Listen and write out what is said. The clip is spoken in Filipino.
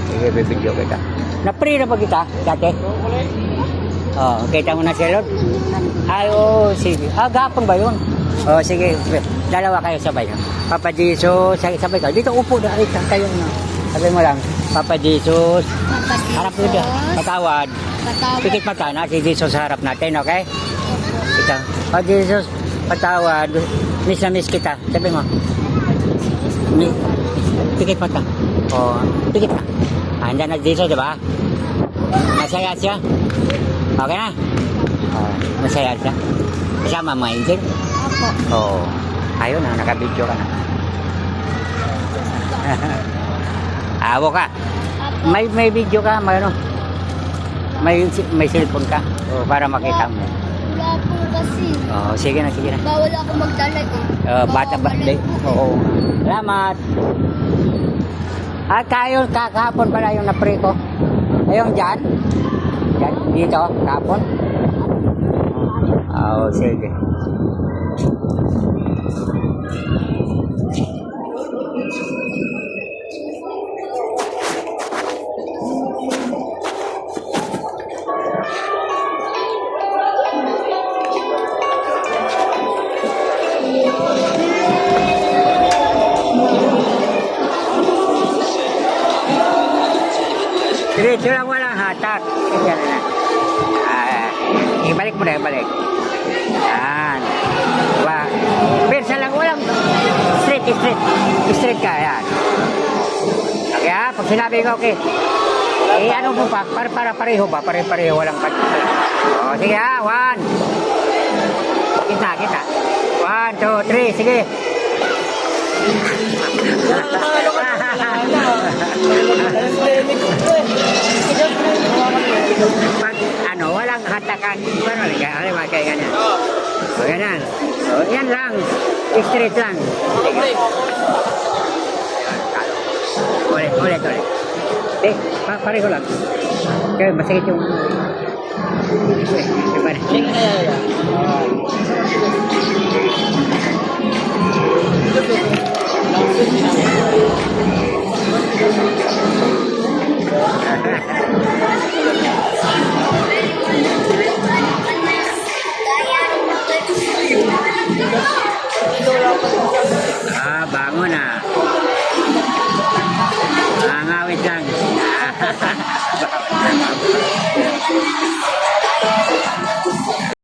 Sige, bibidyo kita. Na-free na ba kita, dati? Kita mo na si Lord? Ay, sige. Gapon ba yun? Sige. Dalawa kayo sabay. Papa Jesus, sabay kayo. Dito upo na. Ay, kayo na. Sabi mo lang, Papa Jesus, harap ko dyan. Patawad. Pikit mata na si Jesus harap natin, okay? Ito. Papa Jesus, patawad. Miss na miss kita. Sabi mo. Pikit mata. Pikit na. Handa na Jesus, diba? Masaya siya. Okay na? Masaya siya. Kasama mo, Angel? Opo. Ayun na, nakabidyo ka na. Awo ka. May video ka, may cellphone ka. Para makita mo. Wala po kasi. Sige na. Bawal ako magdalag eh. Bata ba? Oo. Salamat. Kayo, kahapon pala yung na-pre ko. Ayun dyan. Dito, kahapon. Sige. Diretso lang, walang hatak. Yan na. Ibalik mo na, ibalik. Yan. Persa lang, walang straight. Straight ka, yan. Okay ha, pag sinabi ko, okay. Ano mo pa, para pareho ba? Pareho, walang pat. Sige ha, 1. Kita. 1, 2, 3, sige. Pag walang hatakan, kayak ganyan. Ganyan. Yan lang. Straight lang. Ulit. Pareho lang. Kaya masakit yung... Bangon na. Ngawit lang.